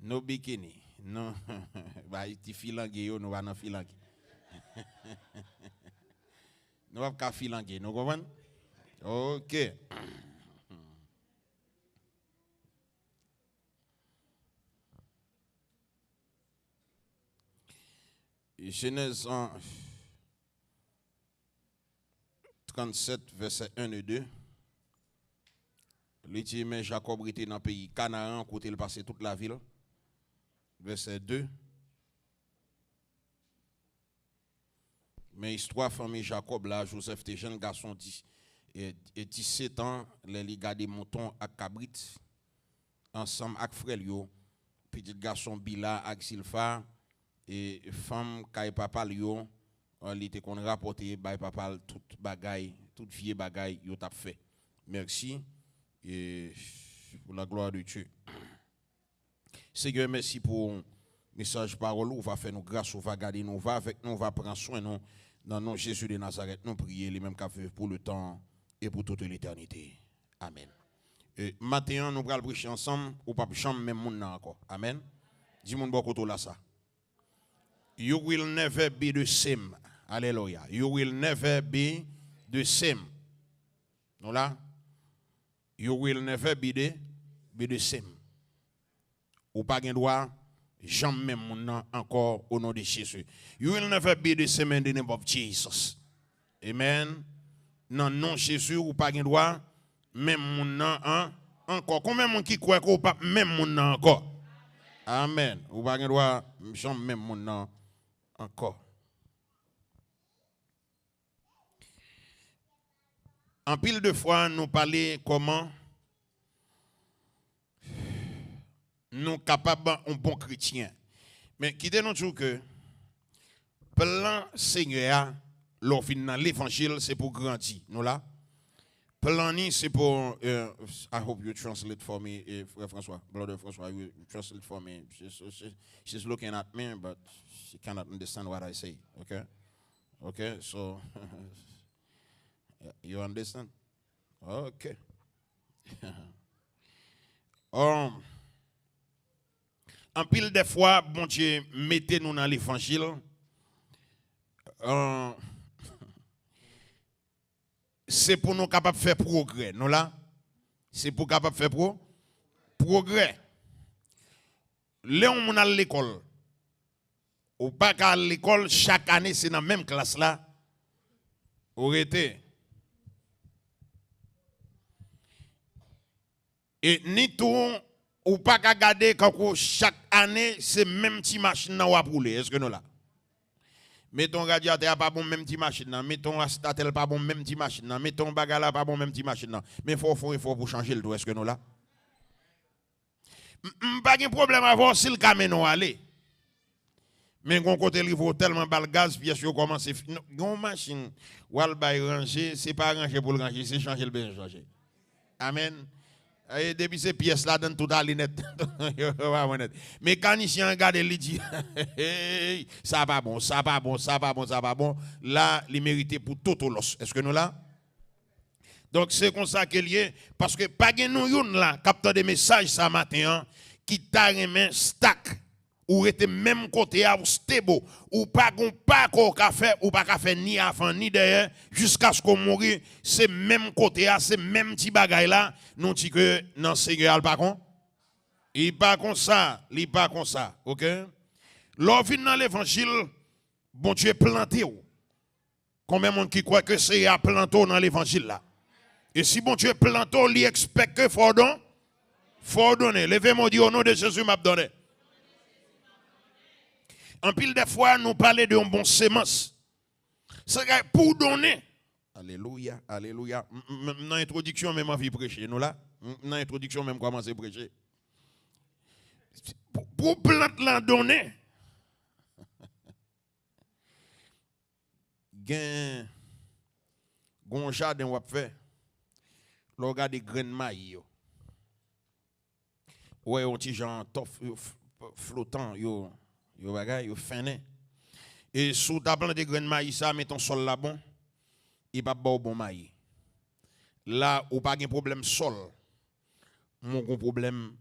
No bikini. No. Bah, ti filangue yo, nous va dans filangue. Nous va pas filangue, nous comprenez? OK. Genèse 37, verset 1 et 2. Mais Jacob était dans le pays Canaan, côté il passait toute la ville. Verset 2. Mais histoire famille Jacob là, Joseph était jeune garçon et 17 ans, les gars des moutons à Cabrit ensemble avec frère yo, petit garçon Bila avec Silfa et femme kay papa yo, il était qu'on rapporter bay papa toute bagaille, toute vieille bagaille yo t'a fait. Merci et pour la gloire de Dieu. Seigneur, merci pour message parole, on va faire nos grâces, on va garder nous, va avec nous, on va prendre soin nous dans le nom de Jésus de Nazareth, nous prier les mêmes qu'a fait pour le temps et pour toute l'éternité. Amen. Maintenant nous allons prêcher ensemble, ou pas chambre même monde encore. Amen. Dis-moi beaucoup là ça. You will never be the same. Alléluia. You will never be the same. Non là? You will never be the same. Ou pas gen droit jamais mon encore au nom de Jésus. You will never be the same in the name of Jesus. Amen. Non non Jésus ou pas gen droit même mon nom encore. Combien de monde qui croit qu'on pas même mon nom encore? Amen. Ou pas gen droit jamais même mon nom encore. En pile de fois nous parler comment nous capables un bon chrétien. Mais quittez nous toujours que plan Seigneur l'offre dans l'évangile c'est pour grandir. Nous là. Plan ni c'est pour I hope you translate for me Frère François, brother François, you translate for me. She's looking at me but she cannot understand what I say. Okay? Okay? So you understand? Okay. En pile des fois, bon Dieu, mettez-nous dans l'évangile. C'est pour nous capables de faire progrès. Nous là, c'est pour capable de faire progrès. Léon, on a l'école. Ou pas qu'à l'école, chaque année, c'est dans la même classe là. Aurait été. Et ni tout, ou pas qu'à garder quand chaque année, c'est même petite machine à rouler. Est-ce que nous là? Mettons radiateur pas bon même petite machine, mettons astatel pas bon même petite machine, mettons bagala pas bon même petite machine. Mais il faut pour changer le tout. Est-ce que nous là? Pas de problème à voir si le camion aller. Mais quand côté il faut tellement bal gaz pièce yo commence gon machine ou al bay ranger, c'est pas ranger pour le ranger, c'est changer le bien changer. Amen. Et depuis ces pièces là dans tout à l'inet. Mécanicien regarde il dit ça pas bon, ça pas bon, ça pas bon, ça pas bon. Là, il mérite pour tout l'os. Est-ce que nous là? Donc c'est comme ça qu'il y est parce que pas gen nou yon là capteur des messages ça matin qui t'a remen stack ou était même côté à ou stable ou pas gon pas qu'on ka faire ou pas ka faire ni avant ni derrière jusqu'à ce qu'on mourir c'est même côté à c'est même petit bagay là nous dit que non Seigneur pas con il pas comme ça OK l'on vient dans l'évangile bon Dieu planté ou combien de monde qui croit que c'est à planter dans l'évangile là et si bon Dieu planté il expecte que faut donner levez-moi dit au nom de Jésus m'a donné. En pile des fois, nous parlons de bon sémence. C'est pour donner. Alléluia, alléluia. Dans l'introduction, même envie de prêcher. Nous là, dans l'introduction, même commencer à prêcher. Pour planter la donner. Gen jardin ou fait. L'on regarde des graines maïs. Ouais, on petit genre flottant yo. Yo bagay, yo finé. Et sous ta plante de graines maïs, ça, met ton sol là bon, il va pas bon maïs. Là, ou pas de problème sol, mon problème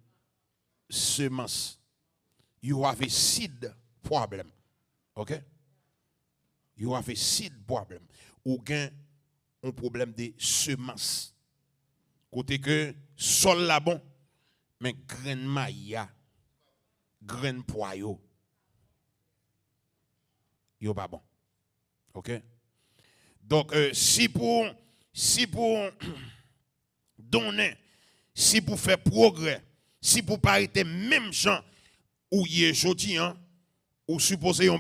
semence. you have a seed problem. OK? You have a seed problem. Ou gen un problème de semence. Côté que sol la bon, mais grain maïa, grain poyo, yo pas bon. OK? Donc si pour donner, si pour faire progrès, si pour pas être même gens ou y est jodi hein, ou supposé un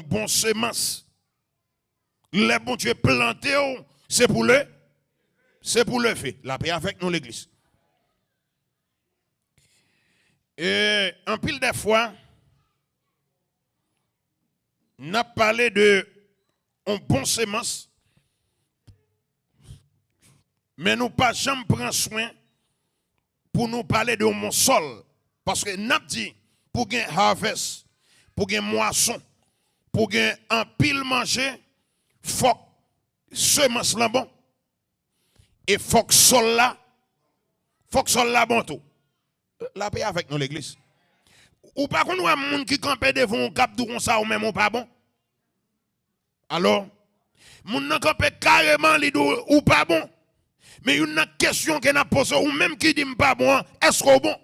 bon semence. Les bon Dieu planté c'est pour le faire. La paix avec nous l'église. Et en pile des fois n'a parlé de un bon semence, mais nous pas jamais prendre soin pour nous parler de mon sol. Parce que n'a dit pour gagner harvest, pour gagner moisson, pour gagner un pile manger, faut semence là bon. Et faut que sol là bon tout. La paix avec nous l'église. Ou pas qu'on a un monde qui campe devant un cap comme ça ou même ou pas bon. Alors, moun nan campe carrément li ou pas bon. Mais une question qu'on a posée ou même qui dit pas bon, est-ce qu'on bon?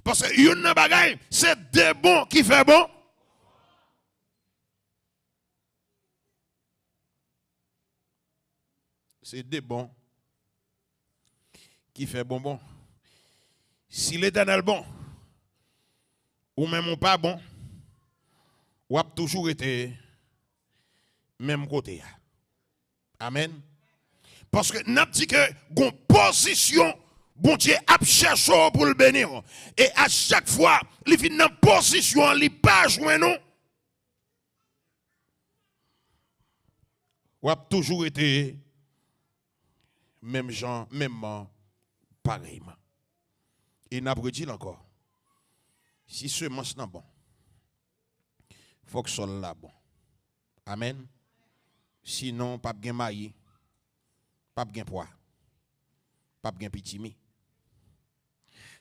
Parce que une bagaille, c'est des bons qui fait bon. C'est des bons qui fait bon. Si l'Éternel bon, ou même pas bon, ou a toujours été même côté. Amen. Parce que n'a dit que gon position bon Dieu a cherché pour le bénir et à chaque fois il vient dans position il pas joindre non. Ou a toujours été même gens même pareillement. Et n'a pas dit encore. Si ce manche n'est bon, faut que ce soit là bon. Amen. Sinon, pas bien maï, pas bien poids, pas bien petit mi.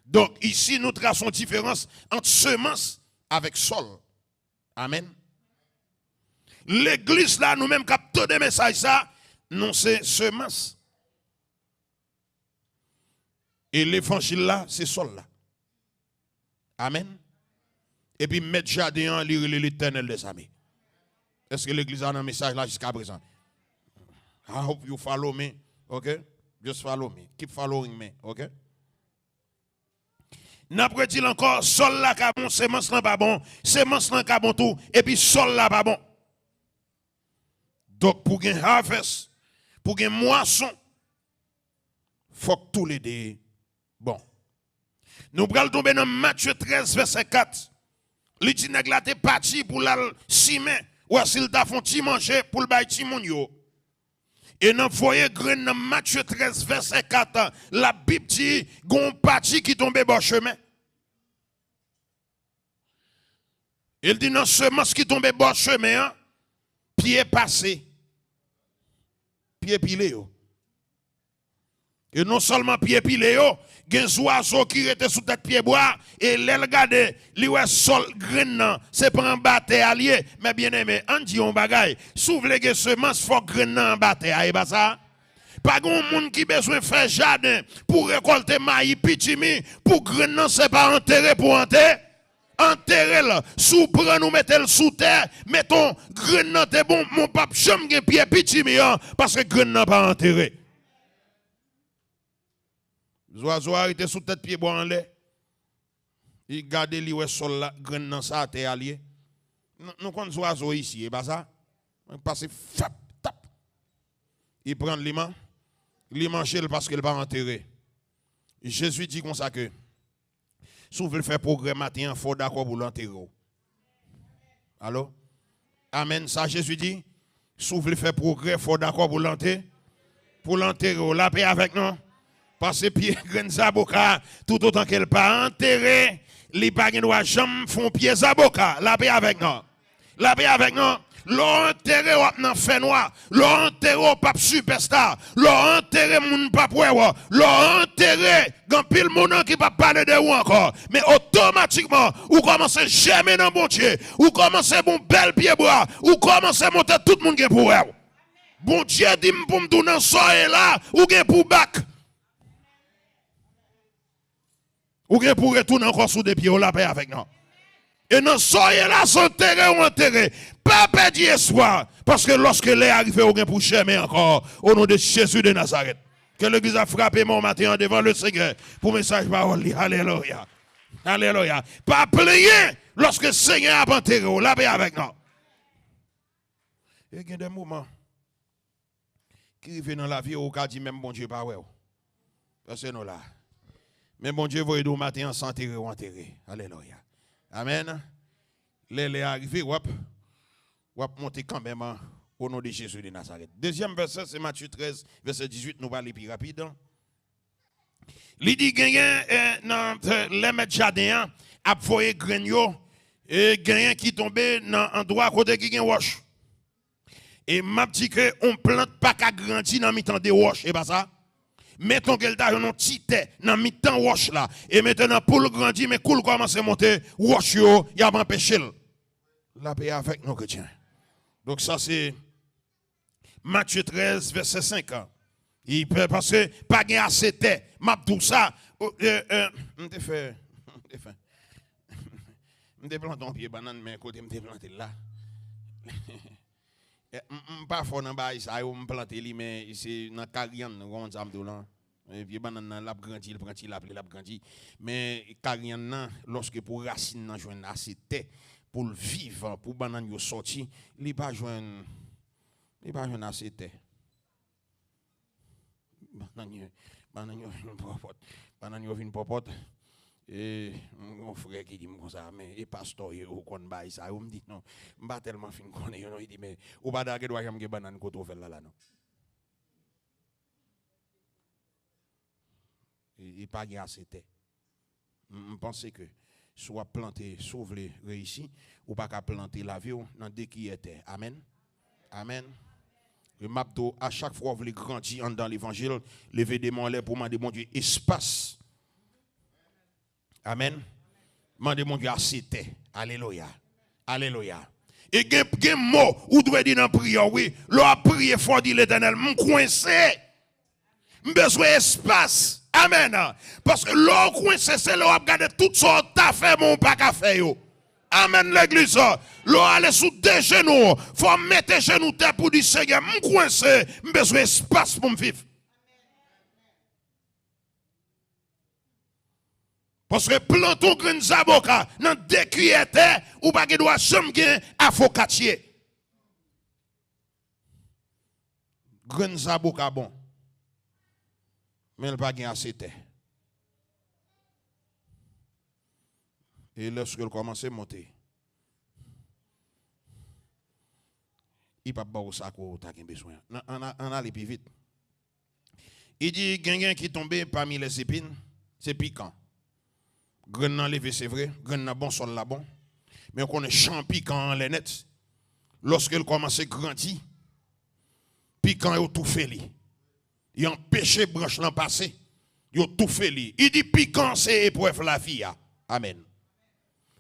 Donc, ici, nous traçons différence entre semence avec sol. Amen. L'église là, nous-mêmes, captons des messages, ça, non, c'est semence. Et l'évangile là, c'est sol là. Amen. Et puis mettre jardin en lire l'Éternel des armées. Est-ce que l'église a un message là jusqu'à présent? I hope you follow me. Okay? Just follow me. Keep following me. Okay? N'après dit encore, sol là ka bon, semence là pas bon, semence là ka bon tout, et puis sol là pas bon. Donc pour gagner harvest, pour gagner moisson, faut que tous les deux bon. Nous prenons tomber dans Matthieu 13, verset 4. Il dit nèg la te parti pour la simer, ou s'il t'a font ti manger pour le bay ti moun yo. Et dans voyez grain dans Matthieu 13, verset 4, la Bible dit gon parti qui tombe bon chemin. Il dit non semence qui tombe bon chemin, hein, pied passé, pied pilé yo. Et non seulement pied pilé yo, gen oiseau qui était sous tête pied bois et l'elle regarde li wè sol grain c'est pas en bâté allié mais bien aimé on dit on bagaille s'ouvre les semences faut grain en bâté aïe pas ça pas gon monde qui besoin faire jardin pour récolter maïs pitimi pour grain c'est pas enterrer pour enterrer là sous prend nous mettre le sous terre mettons grain t'es bon mon pape jamais gen pied pitimi parce que grain pas enterré. Les oiseaux arrêtent sous tête pied bois en l'air. Ils gardent les sol là, grain dans sa terre allié. Nous connaissons les oiseaux ici, et pas ça. On passe fap, tap. Ils prennent l'imam, ils mangent parce qu'ils ne pas enterré. Jésus dit comme ça que si vous voulez faire progrès matin, il faut d'accord pour l'enterrer. Allô? Amen. Ça, Jésus dit, si vous voulez faire progrès, il faut d'accord pour l'enterrer. Pour l'enterrer. La paix avec nous. Parce que pied grain zaboka tout autant qu'elle pas enterré, les pas doit jamais font pied zaboka. La paix avec nous. La paix avec nous. L'enterré nan fait noir, l'enterré pape superstar, l'enterré moun pape ouais, l'enterré grand pile moun qui pas parler de ou encore, mais automatiquement ou commencez germer dans bon Dieu, ou commencez bon bel pied bras, ou commencez monter tout le monde qui pour vous. Bon Dieu dit pour me donner ça là, ou gen pour bac. Ou gen pour retourner encore sous des pieds, ou la paix avec nous. Et non, soyez là, s'enterrer ou enterrer. Pas perdre espoir. Parce que lorsque l'est arrivé, on pour chemin encore, au nom de Jésus de Nazareth. Que l'église a frappé mon matin devant le Seigneur pour message parole. Alléluia. Alléluia. Pas plier lorsque le Seigneur a enterré, la paix avec nous. Et il y a des moments qui arrivent dans la vie où on dit même bon Dieu pas ouais. Parce que nous là. Mais bon Dieu, vous aider au matin sans enterrer ou enterrer. Alléluia. Amen. Les arrivés, wap monter quand même au nom de Jésus de Nazareth. Deuxième verset, c'est Matthieu 13, verset 18, nous va aller plus rapide. Il dit que dans les maîtres jardins, a voyé grain et gagnant qui tombé dans un endroit à côté qui gagne wash. Et m'a dit que on plante pas qu'à grandir dans mi-temps de wash, et pas ça. Mettons qu'elle t'a un petit thé dans mi-temps wash là. Et maintenant pour le grandir, mais cool commence à monter, wash yo, y a empêché. La paix avec nos chrétiens. Donc ça c'est Matthieu 13, verset 5. Parce que pas gain assez thé. M'a tout ça. M'te fait. M'te planté un pied banane, mais côté m'te planté là. Pas fort dans bas ça on planter li mais c'est dans Carian on zamdo là et puis banane l'a grandi il prend il l'a grandi mais Carian nan lorsque pour racine nan joindre assez terre pour le vivre pour banane yo sorti il pas joindre assez terre banane yo vinn popote. Et mon frère qui dit comme ça, mais et pasteur, ou qu'on baille ça, ou me dit non, je ne pas tellement fin connaître, il dit mais ou pas d'ailleurs doit y banane koto fait là non. Il pas gain assez terre. Je pense que soit planter, sauver, réussir, ou pas qu'à planter la vie dans dès qui était. Amen. Amen. Le mapto à chaque fois vous voulez grandir dans l'évangile, lever des mains là pour demander mon Dieu espace. Amen. Mandez mon Dieu assez terre. Alléluia. Alléluia. Et gen mot ou doit dire dans prière oui, l'on prier fort dit l'Éternel, m'coincé. Besoin espace. Amen. Parce que l'on coincé c'est l'on regarder tout ça t'a fait mon pas qu'a fait yo. Amen l'église. L'on aller sous des genoux, faut mettre genoux terre pour dire Seigneur, m'coincé, besoin espace pour me vivre. Parce que plantons grain zaboka dans deux cuillères terre ou pas que doit jamais gagner à focatier. Grain zaboka bon. Mais il pas gagner assez terre. Et lorsque il commence à monter, il pas ba ça ko ta besoin. On a les plus vite. Il dit quelqu'un qui tombé parmi les épines, c'est piquant. Grain nan levé c'est vrai, grain nan bon sol là bon. Mais on connaît champ piquant les net. Lorsqu'il commence à grandir, piquant yo tout fait li. Il empêche branche l'en passer. Yo tout fait li. Il dit piquant c'est épreuve la vie. Amen.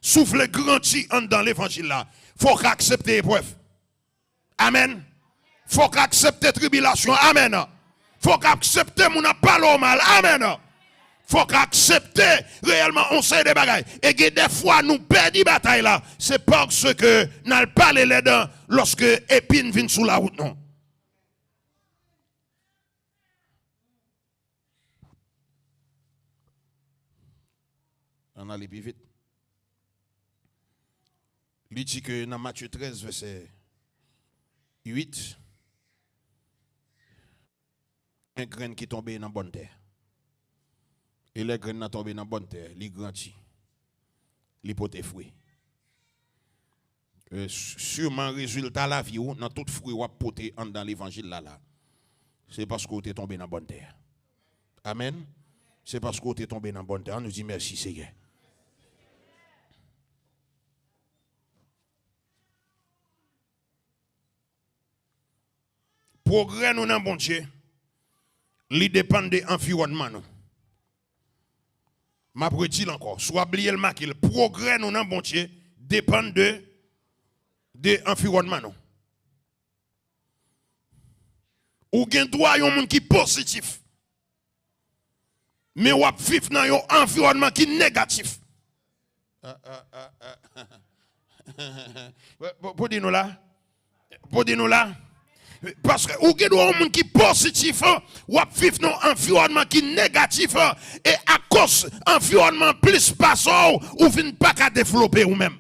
Souffle grandi dans l'évangile là. Faut accepter épreuve. Amen. Faut accepter tribulation. Amen. Faut accepter mon parole mal. Amen. Faut accepter réellement on sait des bagailles. Et que des fois nous perdons bataille là, c'est parce que nous pas les dents lorsque épine vient sous la route non. On a les plus vite. Il dit que dans Matthieu 13 verset 8 un grain qui tombe dans bonne terre. Et les graines sont tombées dans la bonne terre, les grandit, les portent fruits. Sûrement, résultat la vie, dans tout fruit ou porté dans l'évangile là, c'est parce que vous êtes tombé dans la bonne terre. Amen. C'est parce que vous êtes tombé dans la bonne terre. On nous dit merci Seigneur. progrès nous dans bon Dieu, il dépend de l'environnement nous. M'a redit encore, soit oublié le marque, le progrès nous dans bon Dieu dépend de l'environnement nous. Ou gen droit yon moun qui positif. Mais ou vivre dans un environnement qui négatif. Pour dire nous là. Pour dire nous là. Parce que ou gen droit un moun qui positif, ou vivre dans un environnement qui négatif et à cause environnement plus passant ou vinn pas qu'à développer ou même.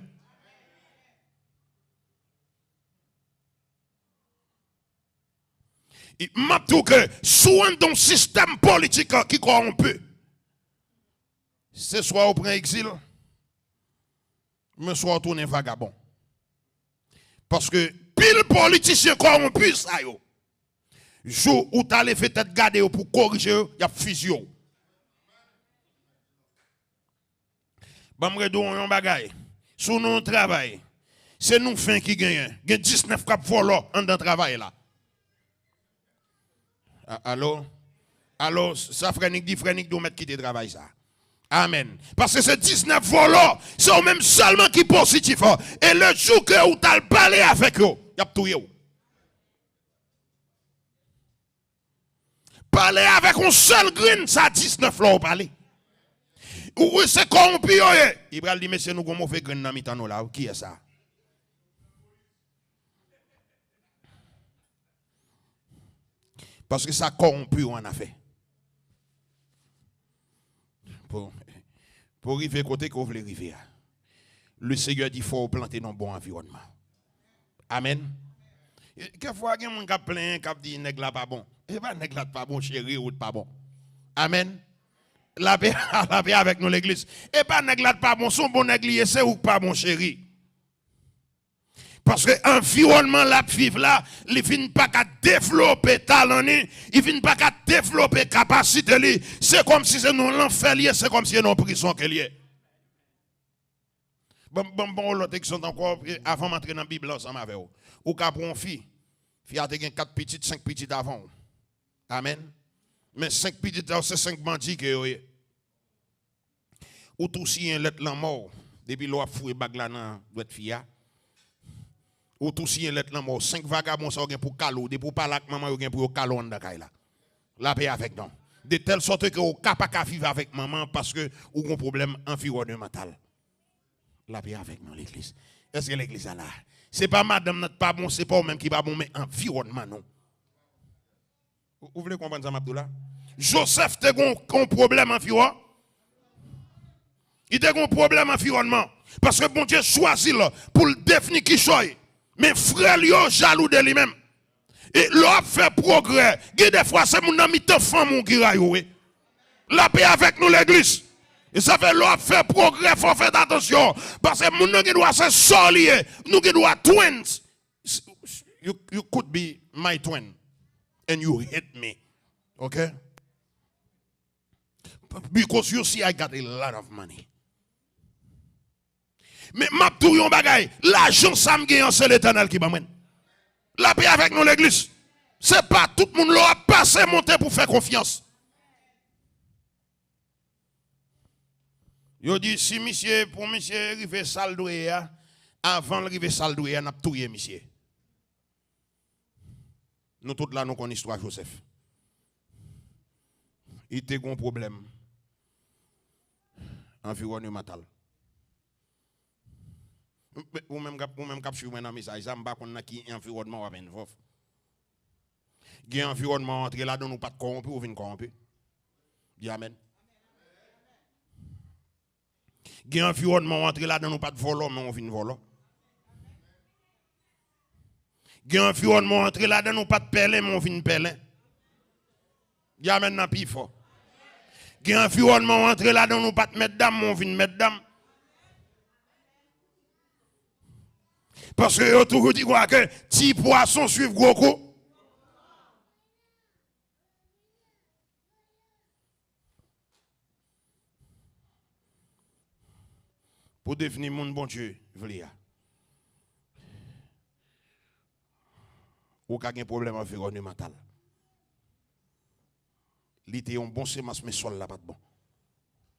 M'a dit que soit dans un système politique qui corrompu, c'est soit au prend exil, mais soit tourner vagabond. Parce que pile politicien corrompu, ça yo. Jour où tu allais faire tête garder pour corriger, il y a fusion. Bamre do yon bagay. Sous nous travail. C'est nous fin qui gagne. Il y a 19 cap volants en dans travail là. Allô? Alors, ça Frénic dit Frénic doit mettre quitter travail ça. Amen. Parce que c'est 19 volants, c'est eux même seulement qui positif. Et le jour que vous allez parler avec eux, il y a tout yo. Parler avec un seul green, ça 19 là, vous parlez. Oui, c'est corrompu. Il va dire, monsieur, nous avons fait green dans mi-temps là. Qui est ça? Parce que ça corrompu en a fait. Pour arriver côté que vous voulez arriver. Le Seigneur dit qu'il faut planter dans un bon environnement. Amen. Quelquefois, il y a des gens qui plein qui disent nèg la pas bon. Et pas nèg la pas bon, chéri, ou pas bon. Amen. La paix avec nous l'église. Et pas nèg la pas bon, son bon nèg c'est ou pas bon chéri. Parce que l'environnement la vivre là, il ne vient pas qu'à développer talent, il ne vient pas qu'à développer capacité. C'est comme si c'est nous l'enfer, c'est comme si c'est nous prison qu'il y a. Bon, l'autre qui sont encore, avant d'entrer dans la Bible ensemble avec vous. Ou qu'à pour une fille a 4 petites, 5 petites avant. Amen. Mais 5 petites, c'est 5 bandits que vous avez. Ou tout si un lettre la mort, depuis l'eau a foué bag là dans votre fille. Ou tout si un lettre la mort, 5 vagabonds ça pour calou, de pour parler avec maman ou pour calou dans la la paix avec nous. De telle sorte que vous n'avez pas vivre avec maman parce que vous avez un problème environnemental. La paix avec nous l'église. Est-ce que l'église est là? Ce n'est pas madame notre pas bon, ce n'est pas même qui pas bon, mais environnement non. Vous voulez comprendre ça, Abdullah? Joseph a un problème environnement. Il a un problème environnement. Parce que bon Dieu choisit pour le définir qui choisit. Mais frère, il est jaloux de lui-même. Et l'on fait progrès. Des fois, c'est mon ami de femme qui raille. La paix avec nous, l'église. Et ça fait l'on fait progrès, il faut faire attention. Parce que mon qui doit se solier. Nous qui doit twins. You could be my twin. And you hate me. Okay? Because you see I got a lot of money. Mais m'a tout yon bagay, l'argent ça me gagne, c'est l'Éternel qui m'amène. La paix avec nous l'église. C'est pas tout le monde l'a passé monter pour faire confiance. Yo dit si monsieur pour monsieur arriver salle doué avant l'arrivée salle doué n'a tout monsieur. Nous tous là nous connaissons l'histoire Joseph. Il était un problème environnemental. Ou même cap sur un message, ça m'pa connait qui environnement va venir. Il y a un environnement entre là, nous pas de corrompu ou vin corrompu. Dis amen. Il y a un environnement entre là, nous pas de volant, mais on vin volant. Il y a un environnement entre là, nous pas de pèlerin, mais on vin pèlerin. Dis amen nan pi fort. Il y a un environnement entre là, nous pas de mesdames, mais on vin mesdames. Parce que vous toujours dit quoi que petit poisson suivent gros coup. Pour définir mon bon Dieu, ou ka gen problème environnemental. Li était un bon semence mais sol là pas de bon.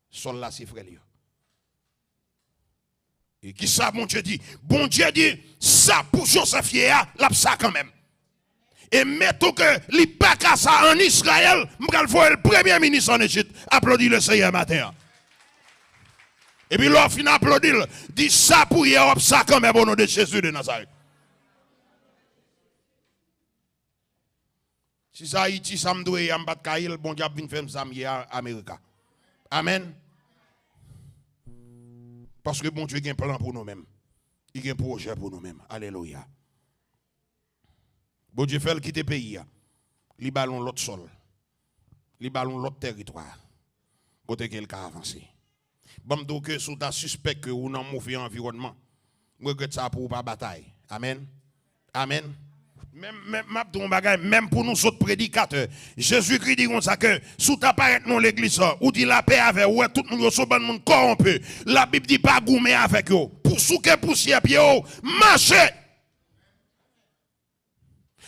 Sol là c'est frère. Et qui ça bon Dieu dit? Bon Dieu dit ça pour Joseph Yéa, l'a ça quand même. Et mettons que li pas qu'à ça en Israël, m'gal voir le premier ministre en Égypte applaudit le Seigneur matin. Et puis l'offre fin applaudir, dit ça pour Yéa, ça quand même au nom de Jésus de Nazareth. Si ça Haïti, ça me doit y en bas de Kaïl, bon Dieu vient faire ça à Amérique. Amen. Parce que bon Dieu a un plan pour nous-mêmes. Il a un projet pour nous-mêmes. Alléluia. Bon Dieu fait le quitter le pays. Il ballon l'autre sol. Il ballon l'autre territoire. Côté qu'il a avancé. Bon donc que sous ta suspect que ou dans mauvais environnement. Regrette ça pour pas bataille. Amen. Amen. Même pour nous autres prédicateurs, Jésus-Christ dit comme ça que sous ta paraît dans l'église, ou dit la paix avec ou tout le monde sont bon monde corrompu. La Bible dit pas goumer avec eux. Pour souquer poussière pied marcher.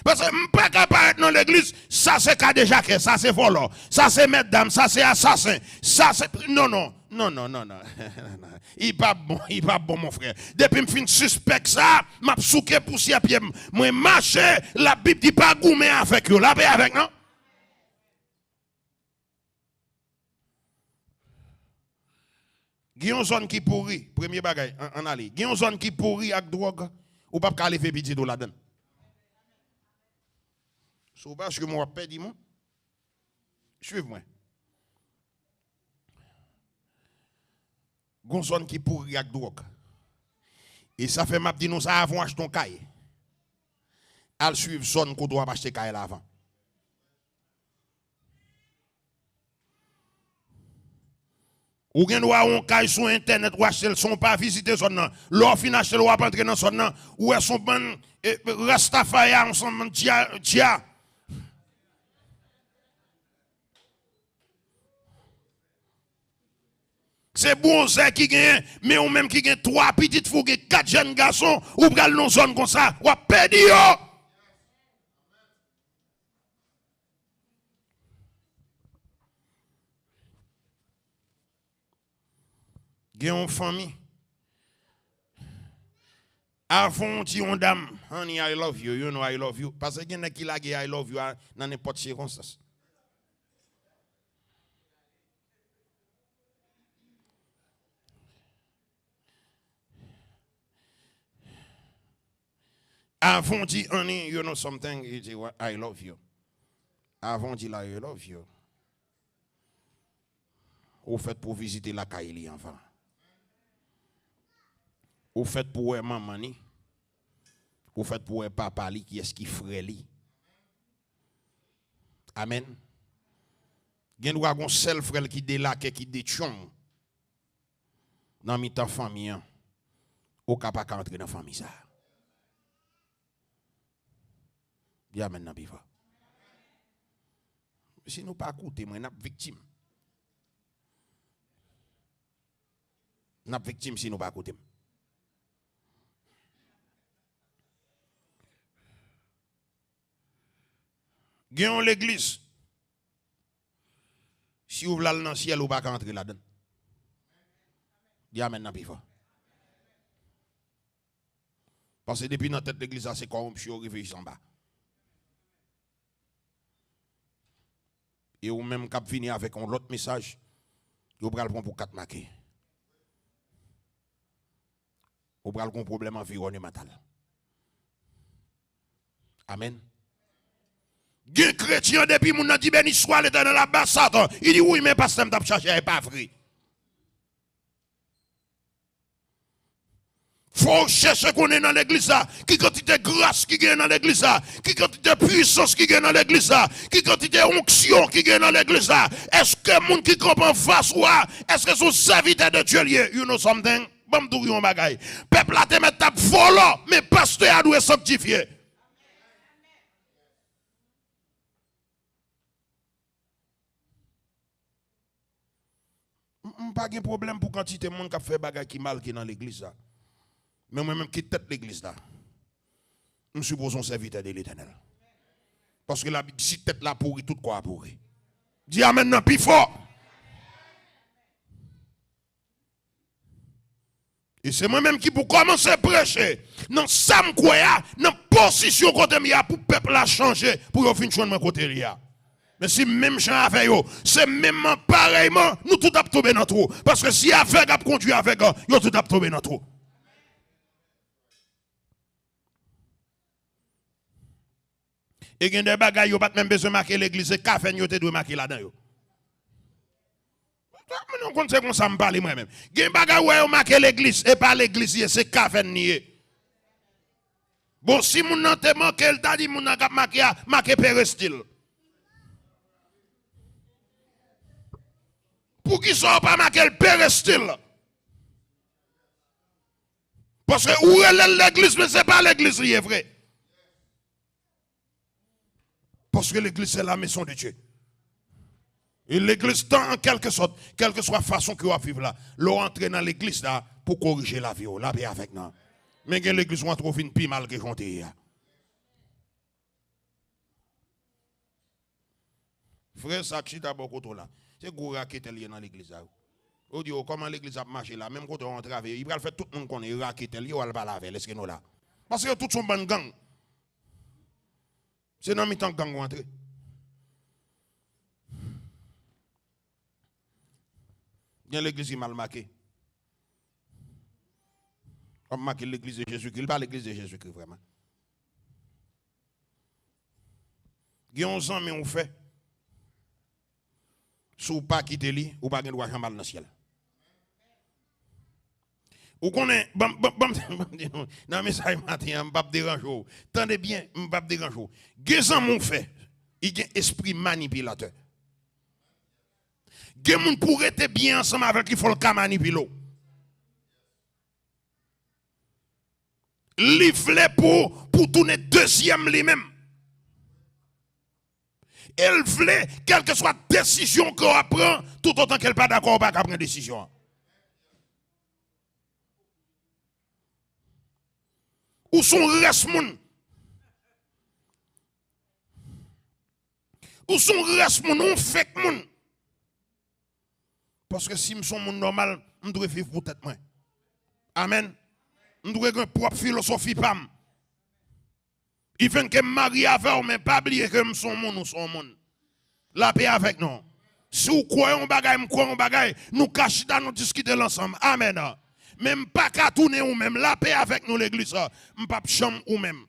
Parce que pas capable dans l'église, ça c'est cas déjà que ça c'est volant, ça c'est mesdames, ça c'est assassin, ça c'est non. Il pas bon mon frère. Depuis me fin suspect ça, m'a souqué poussière pied, moi marcher, la Bible dit pas goumer avec eux, la paix avec non. Guyon zone qui pourri, premier bagage en aller. Guyon zone qui pourri avec drogue ou pas ka lever petit do là-dedans. So parce que moi pas dit moi. Suivez-moi. Gon zone qui pourri avec drogue. Et ça fait m'a dit nous ça avant acheter ton caille. Al suivre zone qu'on doit acheter caille avant. Ou gen doit on caille sur internet ou acheter son pas visiter zone nan. L'or fin acheter ou pas entrer dans zone nan ou est son bon Rastafari ensemble dia. C'est bon ça qui gagne, mais ou même qui gagne 3 petites fougues, 4 jeunes garçons, ou pral dans zone comme ça, ou perdre yo. Gagne une famille. Avant ti on dame, honey I love you, you know I love you. Parce que gen qui la I love you dans n'importe circonstance. Avant dit honey, you know something, you say I love you. Avant dit la I love you. Au fait pour visiter la Kaili enfant. Au fait pour maman ni. Au fait pour papa li qui est-ce qui frère li. Amen. Gen doit gon seul frère qui délake qui déchon. Dans mi temps famille. Ou capable entrer dans famille ça. Bien maintenant biva. Si nous pas écouter moi n'a victime. N'a victime si nous pas écouter. Gagnons l'église. Si vous voulez dans le ciel, vous ne pouvez pas entrer là-dedans. Dis amen, biva. Parce que depuis notre tête l'église, c'est corrompu, on arrive en bas. Et ou même cap venir avec un autre message, vous prenez le prendre pour 4 marqués. Vous prenez un problème environnemental. Amen. Gen chrétien depuis mon dit béni soit l'Éternel la bas Satan. Il dit oui mais pasteur m'a cherché pas vrai. Faut chercher qu'on est dans l'église là, qui quantité de grâce qui gagne dans l'église là, qui quantité de puissance qui gagne dans l'église là, qui quantité d'onction qui gagne dans l'église là. Est-ce que moun qui comprend face ou est-ce que son serviteur de Dieu lié, you know something? Bam dou yon bagay. Peuple la te met tap volant, mais pasteur a doit sanctifier. Pas de problème pour quantité de monde qui fait bagay qui mal qui dans l'église là. Mais moi-même qui tête l'église là. Nous supposons serviteur de l'Éternel. Parce que la Bible dit si tête la pourri, tout quoi pourri. Dis amen, non, plus fort. Et c'est moi-même qui pour commencer à prêcher. Dans ça, me crois, dans position côté pour le peuple a changé, pour y finir de côté là. Mais si même gens avec eux, c'est même pareillement, nous tout a tombé dans trou. Parce que si avec a conduit avec eux, nous tout a tombé dans trou. Et il y a des bagages, vous n'avez pas même besoin de marquer l'église, c'est café, vous devez marquer là-dedans. Je ne sais pas comment ça me parle moi-même. Il y a des bagages, vous marquez l'église, et pas l'église, c'est café nié. Bon, si vous n'avez pas marqué, il t'a dit, vous n'avez pas marqué péristyle. Pour qui ne soit pas marqué le péristyle? Parce que où est l'église, mais ce n'est pas l'église, c'est vrai. Parce que l'église, c'est la maison de Dieu. Et l'église tend en quelque sorte, quelle que soit la façon que vous vivez là, l'on entre dans l'église là pour corriger la vie, la paix avec nous. Mais l'église, on trouve une pire mal que j'en frère, ça qui d'abord côté là. C'est Goura qui est lié dans l'église là. On dit comment l'église a marché là, même quand on travaille, il va faire tout le monde connaît raquette lié ou elle va laver, est-ce que nous là. Parce que tout son bon gang. C'est dans mi-temps gang rentré. Il y a l'église qui est mal marquée. On marque l'église de Jésus-Christ, pas l'église de Jésus-Christ vraiment. Il y a 11 ans, mais on fait. Si vous pas quitter lui, ou pas de droit mal dans le ciel. Ou connaît, non mais ça matin, m'pas déranger. Tendez bien, m'pas déranger. Gezan mon fait, il y a un esprit manipulateur. Gen moun pour être bien ensemble avec il faut le manipuler. Li vle pour tourner deuxième lui-même. Elle voulait, quelle que soit la décision qu'on prend, tout autant qu'elle n'est pas d'accord, pas prendre décision. Ou son reste moun? Ou son reste moun? On fait moun? Parce que si je suis moun normal, je dois vivre pour tête moi. Amen. Je dois avoir une propre philosophie pam. Il fait que je marie avec, mais pas oublier que je suis moun ou son moun. La paix avec nous. Si vous croyez en bagaille, nous croyons en bagaille, nous cachons dans nous discuter ensemble. Amen. Même pas qu'à tourner ou même la paix avec nous l'église. Nous pas chambre ou même.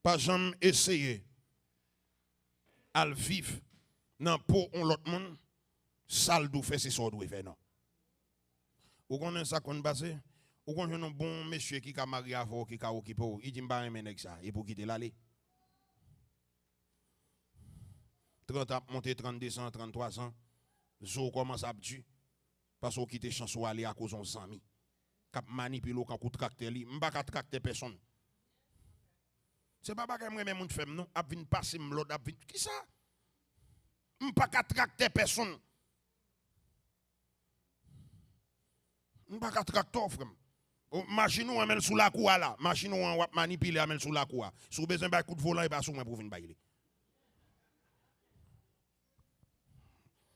Pas jamais essayer à vivre dans pour l'autre monde. Ça le fait c'est ça doit faire non. Vous connaissez ça qu'on passe? Vous connaissez un bon monsieur qui a marié avant qui a occupé, il dit pas aimer ça et pour quitter l'aller. 30 ans monté 32 ans, 33 ans, zo commence à tuer parce qu'on quitte chanson aller à cause de nos amis. Cap manipule quand coup tracter li, m'pa ka tracter personne. C'est pas bagay moi même moun femme non, a vinn passer l'autre a vinn qui ça? M'pa ka tracter personne. M'pa ka tracter frère. Machine ou amène sous la cour là, machine ou manipuler amène sous la cour. Sous besoin ba coup de volant et pas sous moi pour venir bailler.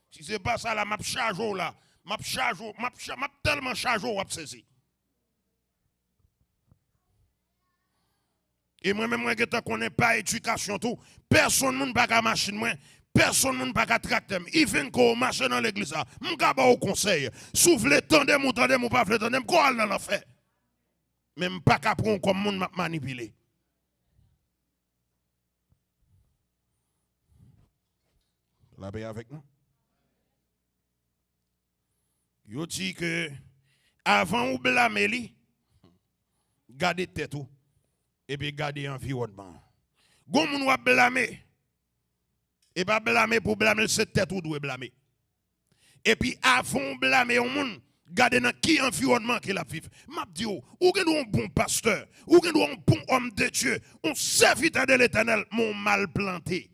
Si ce n'est pas ça, là, m'a chargé là, m'a tellement chargé ou saisi. Et moi-même, moi, je ne connais pas l'éducation, tout. Personne ne peut pas machine, moi. Personne ne peut pas tracter. Il vient qu'on marche dans l'église, je ne pas au conseil. Souffle, tendez, pas tendez, quoi dans l'affaire. Même pas qu'à prendre comme monde m'a manipulé. La paix avec nous. Yo dit que avant ou blâmer li, gardez tête ou et puis gardez environnement. Gon moun wa blâmer et pas blâmer pour blâmer cette tête ou doit blâmer. Et puis avant blâmer on moun, gardez dans qui environnement qu'il a vivre. M'a dit ou gen un bon pasteur, ou gen un bon homme de Dieu, on serviteur de l'Éternel, mon mal planté.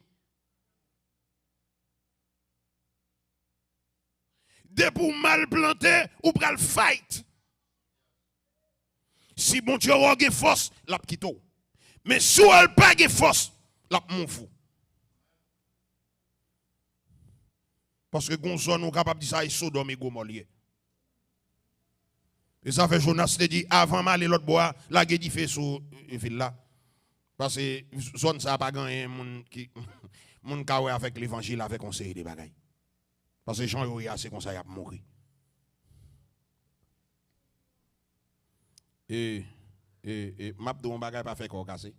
De pour mal planter ou pral fight. Si bon Dieu a une force, la quito. Mais si elle pas de force, la mon fou. Parce que Gonzon nous capable de dire ça, il Sodome et Gomorrhe. Et ça fait Jonas te dit avant d'aller l'autre bois, la guerre fait sur ville là. Parce que zone ça pas gagné moun qui moun ka avec l'évangile avec conseil des bagailles. Parce que Jean y a assez conseil à mourir. Et m'a de mon bagage pas fait corps cassé.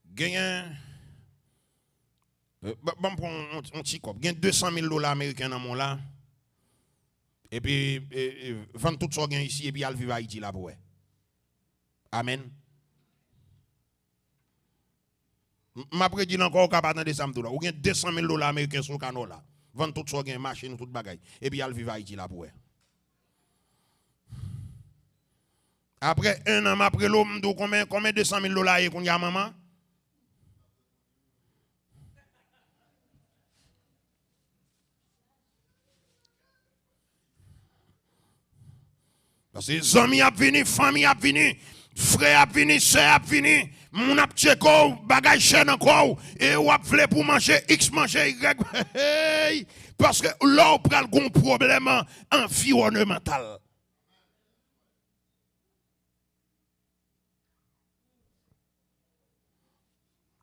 Gagne bon pour un petit cop, gagne $200,000 américains dans mon là. Et puis vendre tout ça gagne ici et puis al vivre à Haïti là pour. Amen. M'a prédit encore capable dans décembre là. Ou gagne $200,000 américains sur canal là. Vendre tout ça gagne machine tout bagaille et puis al vivre à Haïti là pour. Après un an après l'homme combien $200,000 et qu'on y a maman? Parce que les amis ont venu, famille ont venu, frère ont venu, soeur ont venu, mon a tcheko, bagage chen encore, et ou a vle pour manger X, manger Y. Parce que là, on prend un problème environnemental.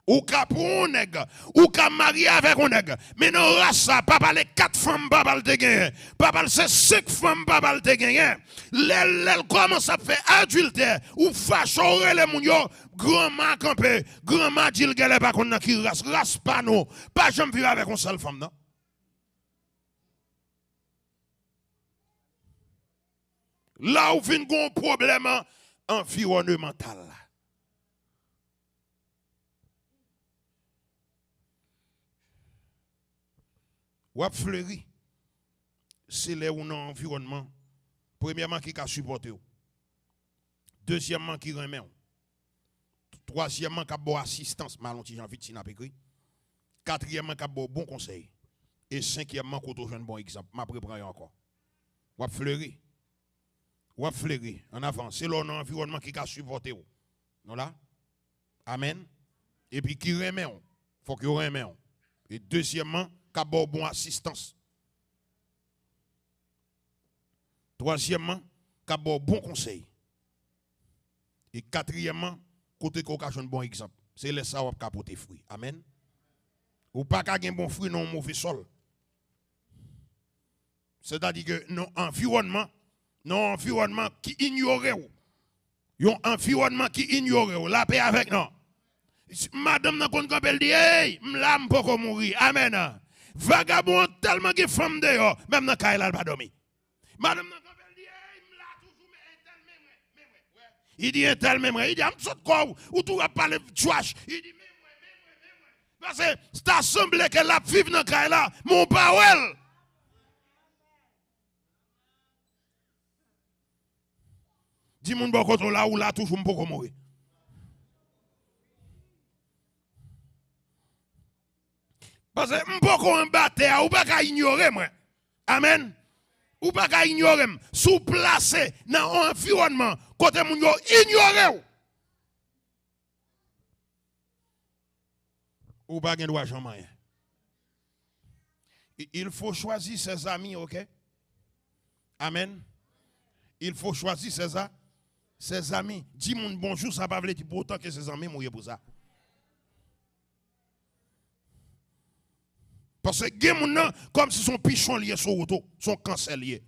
Ou ka pour un nègre, ou ka marié avec un nègre. Mais non, race ça, pas parler 4 femmes, pas parler de gagner. Pas parler 5 femmes, pas parler de gagner. L'elle commence à faire adultère, ou fâcheur les moun yo, grand-mère campé, grand-mère dit le gars pas qu'on qui race pas non. Pas jamais vivre avec une seule femme, non? Là où vient un problème environnemental. Ou ap fleuri, c'est là où on a un environnement. Premièrement, qui a supporté. Deuxièmement, qui remet. Troisièmement, qui a bon assistance. Malonti Jean vite, n'a pas écrit. Quatrièmement, qui a bon conseil. Et cinquièmement, qui a un bon exemple. Je préparer encore. Ou ap fleuri. Ou ap fleuri. En avant, c'est là où on a un environnement qui a supporté. Non là? Amen. Et puis qui remet. Faut qu'il remet. Et deuxièmement, qui bon assistance. Troisièmement, qui bon conseil. Et quatrièmement, côté qu'on a un bon exemple. C'est le ça qui a porté fruit. Amen. Ou pas qu'à un bon fruit non mauvais sol. C'est-à-dire que non environnement qui ignore ou. Un environnement qui ignore la paix avec nous. Madame n'a qu'on appelle dit hey, m'la m'poko mourir. Amen. Vagabond tellement que femme dehors, même dans Kaila pas dormi. Madame n'a qu'appelle dit hey, m'la toujours mais tel même. Il dit un tel même. Il dit am sot quoi ou tout va parler trash. Il dit même. Parce que c'est assemblé que la vive dans Kaila, mon parole. Dis mon bon contre là ou là toujours m'poko mourir. Parce que m'poko en bataille ou pas ignorer moi. Amen. Ou pas ignorer sous placé dans un environnement côté moun yo ignorer ou pas gen droit jamais. Il faut choisir ses amis, OK? Amen. Il faut choisir ses amis. Dis moun bonjour, ça pas veut dire pour autant que ses amis mourir pour ça. Parce que gen moun nan comme si son pichon lié sur auto, son cancer lié.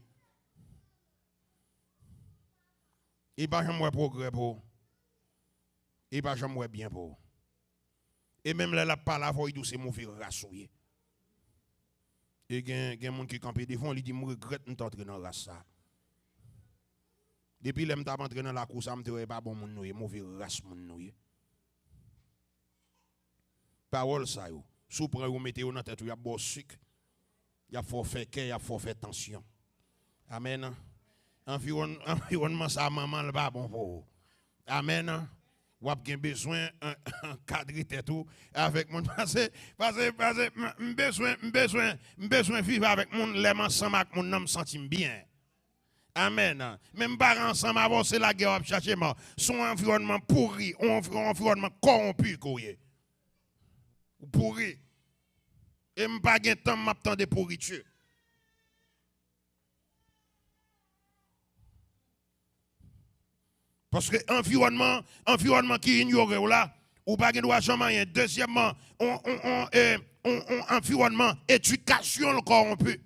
Il pas jamais progrès pour. Il pas jamais bien pour. Et même là la parole avant il c'est mauvais rassouiller. Et gen moun qui camper devant il dit me regrette d'entrer dans race ça. Depuis l'aime t'a entré dans la course, me pas bon moun nou, mauvais race moun nou. Parole ça yo. Sous prend ou mettez dans tête, il y a bon sucre. Il y a forfait cœur, il y a forfait tension. Amen. Environnement ça maman le pas bon pour. Amen. Ou a besoin un cadre tête tout avec mon parce besoin vivre avec mon l'aime ensemble avec mon homme sentir bien. Amen. Même parents ensemble avancer la guerre, chercher mort. Son environnement pourri, environnement corrompu, pourri. Et je pas de temps m'attendre de pourriture. Parce que environnement qui ignore là, ou pas de droit jamais rien. Deuxièmement, environnement, éducation corrompue.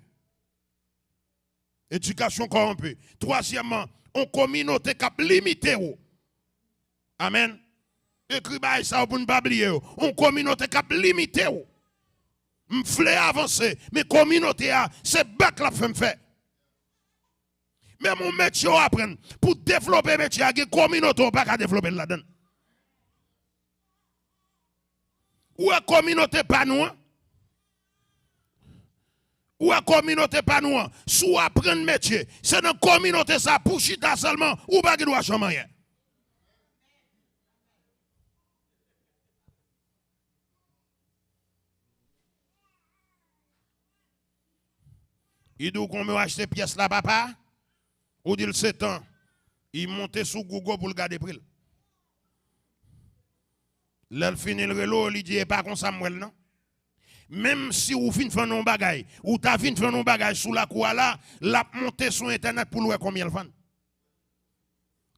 Éducation corrompue. Troisièmement, on communauté qui a limité. Amen. Écrit ça pour ne pas oublier. On communauté qui a limité. M'flé avancer, mais communauté c'est bête la fait me faire. Mais mon métier apprendre pour développer métier à communauté pas qu'à développer là-dedans. Ou à communauté pas nous. Ou à communauté pas nous. Soit apprendre métier, c'est dans communauté ça pour chita seulement ou pas qui doit changer rien. Il dit qu'on me acheter pièce là papa. Ou dit le 7 ans. Il monte sur Google pour le garder prix. Là, il finit le relo, il dit pas comme Samuel, non? Même si vous finissez faire nos bagailles, ou tu as fini faire nos bagailles sous la cour là, la monter sur internet pour voir combien elle vend.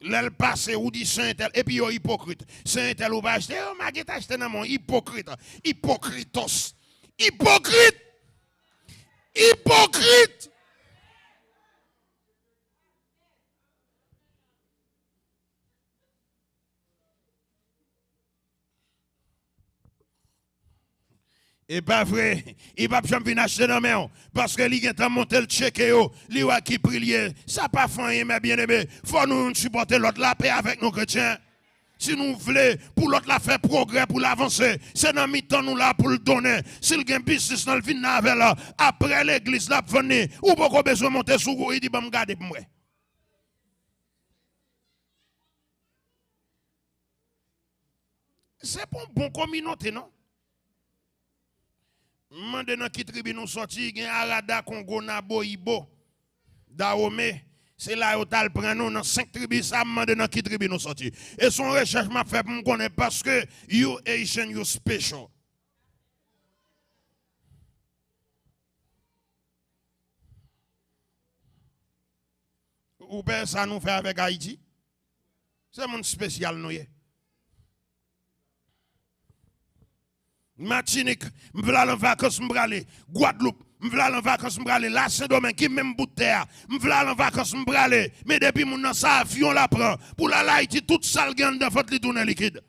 Là, il passe, ou dit Saint-Tel, et puis hypocrite. Saint-Tel, ou va acheter, oh, ma guette acheté dans mon hypocrite. Hypocritos. Hypocrite. Hypocrite. Et pas vrai, il va pas venir acheter dans main parce que il a monté le check il a qui prier, ça pas fait mais bien aimé, faut nous supporter l'autre la paix avec nos chrétiens. Si nous voulons pour l'autre la faire progrès pour l'avancer, c'est dans mi-temps nous là pour le donner. S'il y a un business dans le vin avec là, après l'église là venir, ou pas besoin de monter sur il dit me garder pour moi. C'est pour une bonne communauté non? Mande dans qui tribu nous sorti, gen Arada, Congo, Nabo, Ibo, Dahomey. C'est là où t'as le prend nous dans 5 tribus, ça mande dans qui tribu nous sorti. Et son recherche m'a fait pour me connaître parce que you Asian, you special. Ou bien ça nous fait avec Haïti? C'est mon spécial nous. Martinique, m'v'la en vacances m'bralé, Guadeloupe, m'v'la en vacances m'bralé, là c'est domaine qui même bout de terre, m'v'la en vacances m'bralé, mais depuis mon nan sa avion la prend, pour la Haïti toute sale gagne de votre li tourner liquide.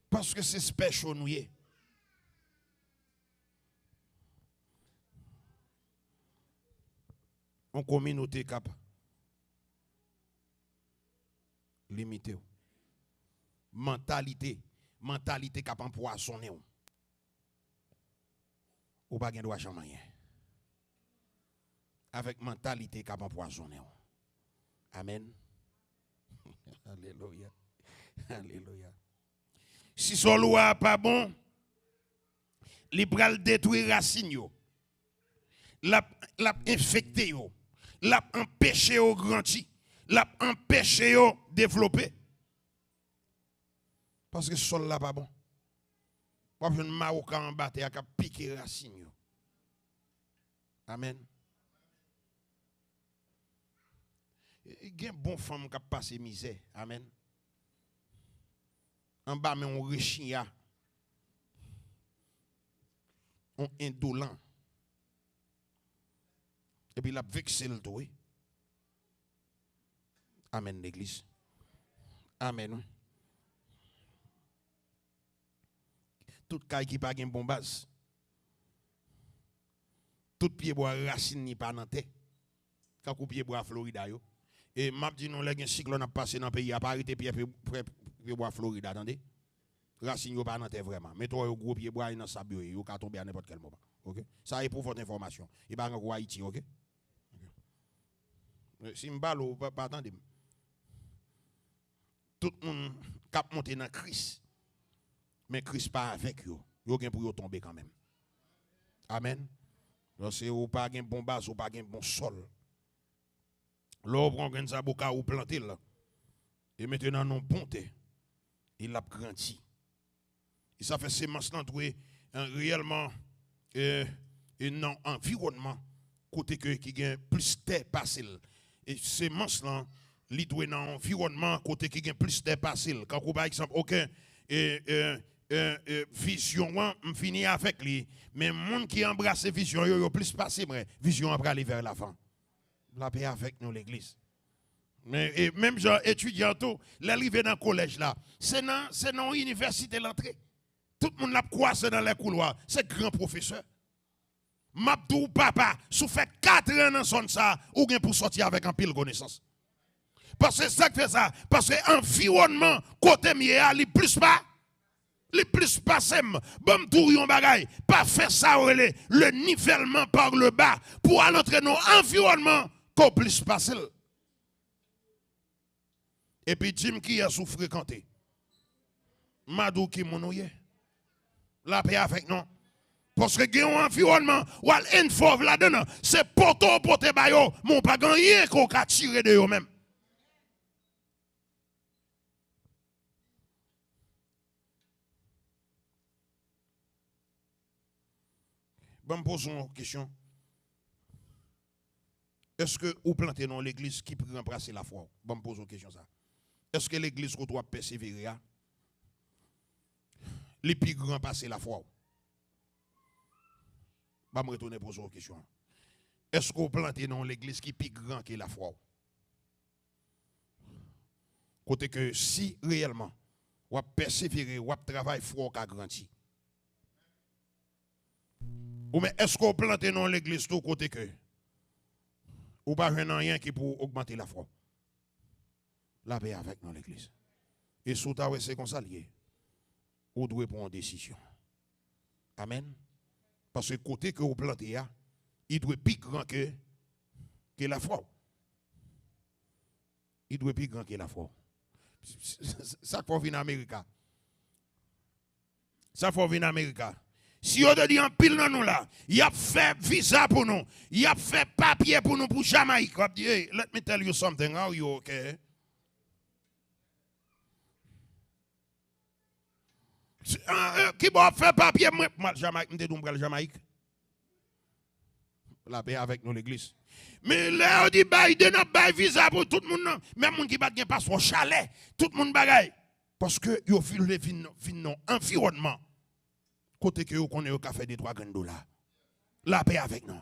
Parce que c'est spécial nous y. En communauté cap limité. Mentalité cap empoisonné. Ou pas gen droit jamais rien. Avec mentalité cap empoisonné. Amen. Alléluia. Alléluia. Si son loi pas bon, li pral détruire racine yo. L'a infecté yo. L'a empêché au grandir, l'a empêché au développer. Parce que ce sol là pas bon. Pas un marocain en battre à piquer racine yo. Amen. Il y a une bonne femme qui a passé misère. Amen. En bas mais on richia. On indolent. Et puis, il a vexé le tout. Amen, l'église. Amen. Tout cas qui pas une bonne base. Tout pied bois racine ni pas dans tête. Quand pied bois Florida yo. Et m'a dit non les cyclone a passé dans pays a pas arrêté pied bois Florida attendez. Racine yo pas dans tête vraiment. Mais toi gros pied bois dans sable yo ka tomber à n'importe quel moment. OK? Ça est pour votre information. Il pas encore Haïti, OK? Si m'balo pas attendez. tout le monde cap monter dans Christ. Mais Christ pas avec eux. Yo gen pour yo tomber quand même. Amen. Donc c'est ou pas gen bon base ou pas gen bon sol. Là on prend gen ça boka ou planter là. Et maintenant non ponté. Il a grandi. Et ça fait semence là réellement un environnement côté que qui gagne plus terre passée. Et semence là li doit dans environnement côté qui gagne plus terre passée. Quand par exemple aucun vision on finit avec lui mais monde qui embrasse vision yo plus passé vision après aller vers l'avant. La paix avec nous l'église. Mais et même genre étudiant tout l'arrivée dans le collège là, c'est dans université l'entrée. Tout le monde l'a croisé dans les couloirs, c'est grand professeur. Mabdou papa, sous fait 4 ans dans son ça, ou bien pour sortir avec un pile connaissance. Parce que ça fait ça, parce que environnement côté mieux li plus pas les plus passés, bon tourion bagay, pas faire ça le nivellement par le bas pour aller entrer dans l'environnement qu'on plus passer. Et puis Jim qui a sous fréquenté. Madou qui monouye. La paix avec nous. Parce que il y a un environnement où il faut là-dedans, c'est poto pote bayo, mon pas gagné qu'on a tiré de eux même. Bon, me pose une question. Est-ce que vous plantez dans l'église qui peut remplacer la foi? Bon, me pose une question ça. Est-ce que l'église qu'on doit persévérer? Les plus grands passer la foi? Je vais me retourner pour une question. Est-ce que vous plantez dans l'église qui est plus grand que la foi? Côté que si réellement, vous persévérer, vous travaillez foi qui a grandi. Ou mais est-ce qu'on plante dans l'église tout côté que ou pas rien qui pour augmenter la foi? La paix avec dans l'église. Et sous ta c'est comme ça lié. Ou doit prendre une décision. Amen. Parce que côté que vous plantez il doit plus grand que la foi. Il doit plus grand que la foi. Ça faut venir en Amérique. Ça faut venir en Amérique. Si on te dit en pile dans nous là, il a fait visa pour nous, il a fait papier pour nous pour Jamaïque. On dit, hey, let me tell you something, are you okay? Qui va faire papier moi Jamaïque, me dit le Jamaïque. La paix avec nous l'église. Mais là on dit Biden a bail visa pour tout le monde, même monde qui bat gain passeport chalet, tout le monde bagaille parce que yo fil le vin environnement. Côté que vous connaissez au fait des 3 $. La paix avec nous.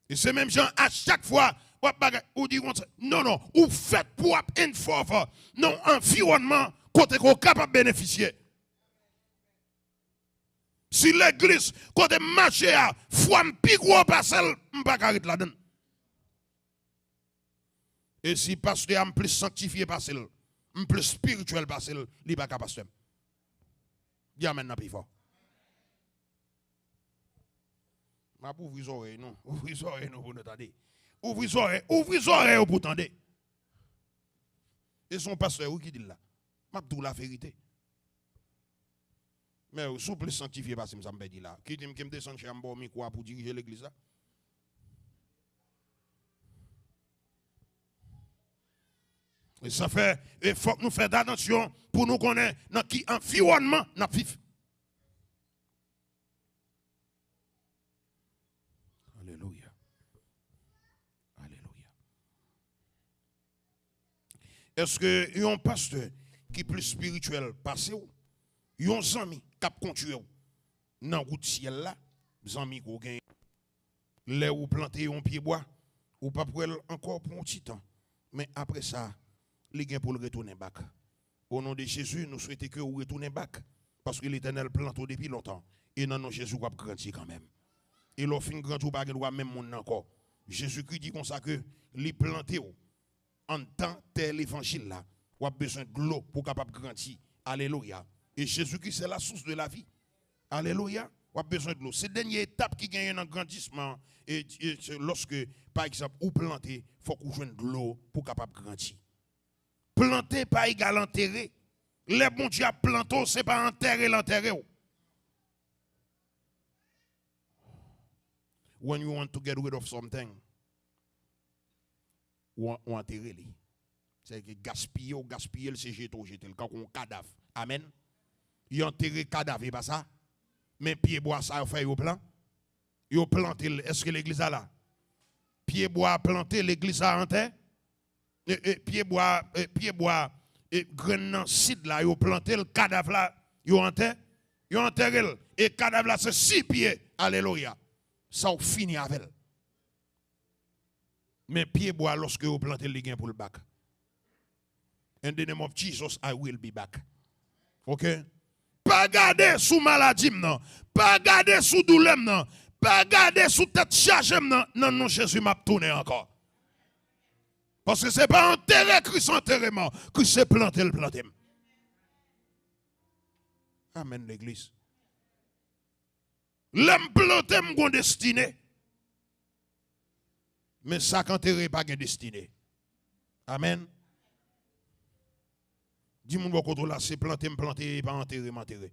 Et c'est même gens à chaque fois, ou dit non, ou faites pour informer non environnement côté qu'on capable de bénéficier. Si l'église, côté marché a, foi m'pi gros parcelle, m'pas arrêter là-dedans. Et si pasteur am plus sanctifié parcelle, plus spirituel parcelle, li pas pasteur. Dis amen n'a plus fort. Ma pour ouvrir les oreilles, non. Ouvrir les oreilles, non, pour nous entendre. Ouvrir les oreilles, pour entendre. Et son pasteur, qui dit là? Ma pour la vérité. Mais sous plus sanctifié, parce que je me dis là. Qui dit que je descends chez Ambo Mikwa pour diriger l'église là? Et ça fait, il faut que nous fassions attention pour nous connaître dans qui environnement nous vivons. Alléluia. Alléluia. Est-ce que y a un pasteur qui est plus spirituel passé ou y a un ami qui a continué dans la route ciel là, ami qui gagne là où planter un pied bois ou pas pour encore pour un petit temps. Mais après ça, les gains pour le retourner back. Au nom de Jésus, nous souhaitons que vous retournez back parce que l'Éternel plante depuis longtemps et dans nos Jésus va grandir quand même. Et l'on fin grand ou pas même monde encore. Jésus-Christ dit comme ça que les planter en tant tel évangile là, ou a besoin de l'eau pour capable grandir. Alléluia. Et Jésus-Christ c'est la source de la vie. Alléluia. Ou a besoin de l'eau. C'est la dernière étape qui gagne un grandissement et lorsque par exemple ou planter, faut qu'on joigne de l'eau pour capable grandir. Planter pas égal enterrer. Les bon Dieu a planté, c'est pas enterrer l'enterrer. When you want to get rid of something, ou enterrer les. C'est que gaspiller, c'est jeter le quand on cadavre. Amen. Il enterré cadavre, pas ça. Mais pied bois ça fait au plan. Yo planté, est-ce que l'église a là? Pied bois planté, l'église a en terre. Pied bois grain site là, yo planté le cadavre là, yo enterré et cadavre là c'est 6 pieds. Alléluia. Ça on fini avec. Mais pied bois lorsque yo planté le gain pour le bac. In the name of Jesus, I will be back. OK? Pas garder sous maladie non, pas garder sous douleur non, pas garder sous tête chargée non, non Jésus m'a tourné encore. Parce que c'est pas enterrer Christ enterrement, que c'est planter le planter. Amen l'église. L'homme planté mon destiné. Mais ça qu'enterrer pas de destinée. Amen. Dis-moi beaucoup là, c'est planter, pas enterrer, m'enterrer.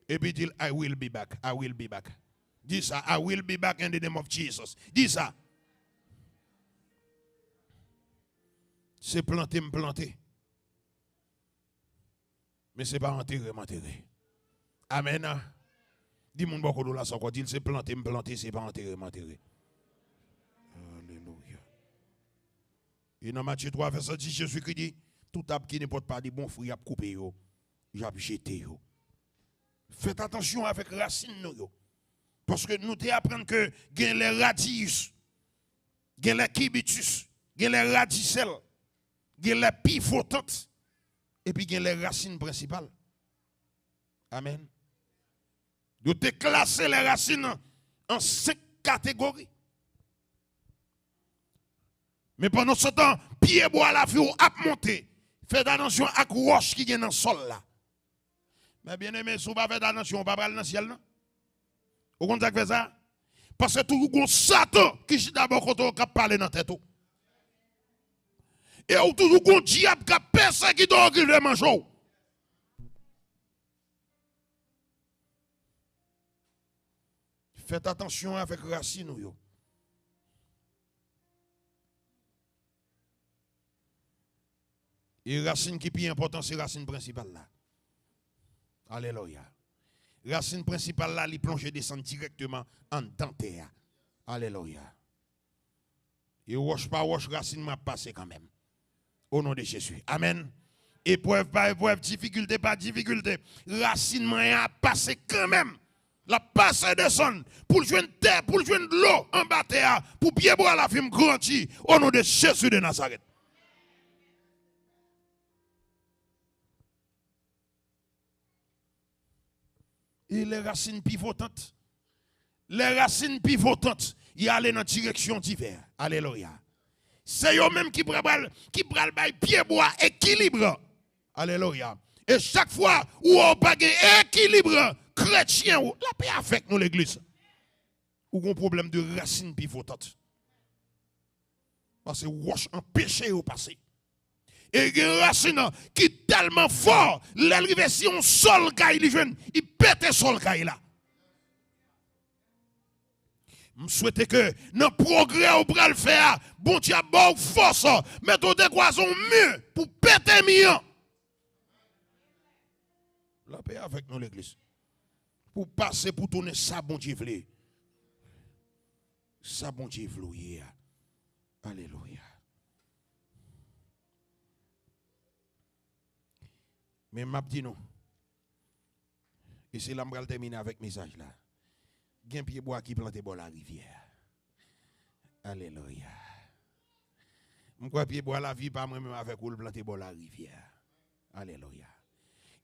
Et puis dit, I will be back, I will be back. Dis ça, I will be back in the name of Jesus. Dis ça. C'est planter, mais c'est pas enterrer, m'enterrer. Amen. Dis-moi beaucoup là, ça quoi dit, c'est planter, c'est pas enterrer, m'enterrer. Alléluia. Et dans Matthieu 3, verset 10, Jésus qui dit, tout arbre qui ne porte pas de bons fruits, il a coupé, il a jeté. Faites attention avec les racines. Parce que nous apprenons que il y a les radius, il y a les kibitus, il y a les radicelles, il y a les pivotantes, et puis il y a les racines principales. Amen. Nous avons classé les racines en 5 catégories. Mais pendant ce temps, pied bois la vie a monté. Faites attention à la roche qui est dans le sol là. Mais bien aimé, si vous ne faites pas attention, on ne va pas aller dans le ciel. Vous comprenez que fait ça? Parce que tout le monde Satan qui est d'abord quand on parle dans la tête. Et toujours le diable qui a persécuté le mangeau. Faites attention avec les racines. Et racine qui est plus important, c'est la racine principale là. Alléluia. Racine principale là, il plonge et descend directement en dentaire. Alléluia. Et roche par roche, racine m'a passé quand même. Au nom de Jésus. Amen. Épreuve par épreuve, difficulté par difficulté. Racine m'a passé quand même. La passe et descend pour jouer terre, pour jouer de l'eau en bas terre, pour bien boire la film grandir. Au nom de Jésus de Nazareth. Et les racines pivotantes, ils allaient dans direction diverse. Alléluia. C'est eux-mêmes qui prennent pied bois équilibre. Alléluia. Et chaque fois où on pas équilibre chrétien, la paix avec nous l'église. Ou un problème de racines pivotantes. Parce que roche empêche au passé. Et il y a une racine qui est tellement fort, l'arrivée si on sol il pète sol là. Je souhaite que dans le progrès au bras le faire, bon Dieu a bon force, mettons des croisons mieux pour péter mieux. La paix avec nous l'église. Pour passer, pour tourner ça bon Dieu vle. Ça bon Dieu vle. Alléluia. Mais m'a dit non. Et c'est là que je terminer avec le message là. Il y a un pied bois qui plante dans la rivière. Alléluia. Je crois pied bois la vie pas moi-même avec ou le planter dans la rivière. Alléluia.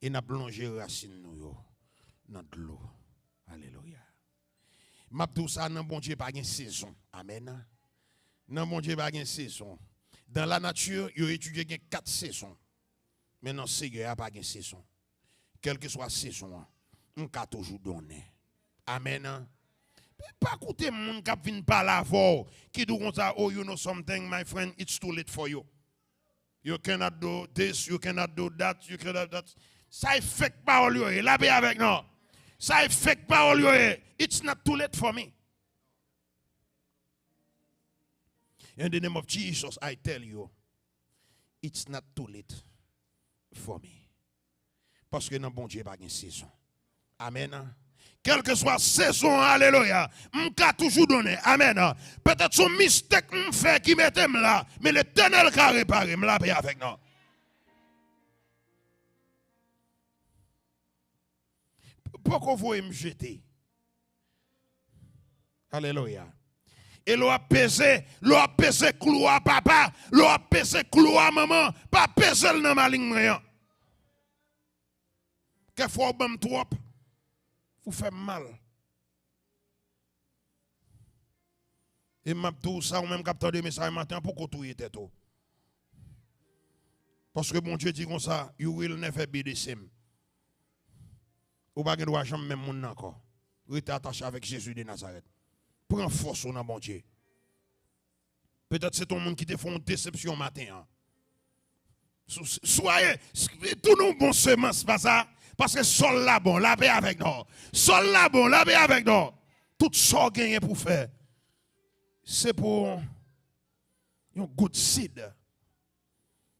Et n'a plongé racine nous dans de l'eau. Alléluia. M'a tout ça dans bon Dieu pas une saison. Amen. Dans bon Dieu pas une saison. Dans la nature, il a étudié 4 saisons. Mais non, Seigneur, il n'y a pas de saison. Quelle que soit la saison, on peut toujours donner. Amen. Pas écouter moun qui vient par la voix qui dit comme ça, oh you know something my friend, it's too late for you. You cannot do this, you cannot do that, you cannot do that. Ça est fake parole yo, la paix avec nous. Ça est fake parole yo, it's not too late for me. In the name of Jesus, I tell you, it's not too late for me. Parce que dans bon Dieu pas une saison. Amen. Quelle que soit saison, alléluia, m'ka toujours donné. Amen. Peut-être son mystère m'fait qui mette là, mais l'Éternel qui a réparé, m'la paix avec nous. Pourquoi vous me jeter? Alléluia. Et l'on a pesé clou à papa, l'on a pesé clou à maman, pas pesé dans ma ligne rien. Quelquefois, vous trop, vous faites mal. Et m'a tout ça, ou même capteur de message matin, pour que tout était tout. Parce que mon Dieu dit comme ça, you will never be the same. Ou pas de jamais même mon encore. Vous êtes attaché avec Jésus de Nazareth. Prends force dans bon Dieu. Peut-être c'est ton monde qui te fait une déception matin. Hein. Soyez, tout nous bon semence, pas ça. Parce que sol là bon, la paix avec nous. Sol là bon, la paix avec nous. Tout ça gagné pour faire. C'est pour un good seed.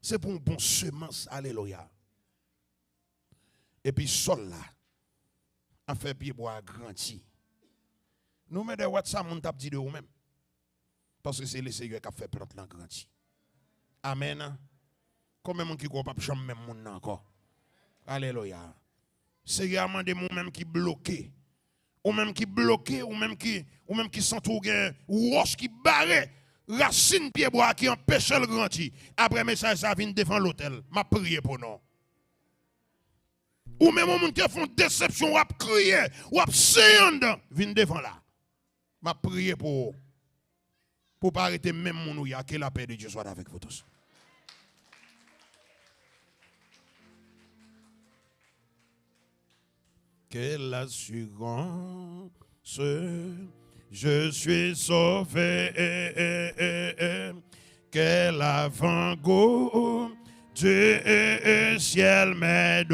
C'est pour une bonne semence. Alléluia. Et puis sol là, a fait pied bois grandi. Nous mettons des WhatsApp, on tape dit de vous-même. Parce que c'est le Seigneur qui a fait plante là grandi. Amen. Comme même qui ne pas jamais même monde encore. Alléluia. Seigneur m'a demandé moi-même qui bloqué. Ou même qui bloqué, ou même qui sent tout gain, ou roche qui barre, racine pied bois qui empêche le grandir. Après message ça vient devant l'hôtel. M'a prié pour nous. Ou même monde qui font déception, ou a crié, ou a séant, vient devant là. M'a prié pour pas arrêter même mon ouïa, que la paix de Dieu soit avec vous tous. Quelle assurance, je suis sauvé, quel avant-goût, Dieu ciel m'aide.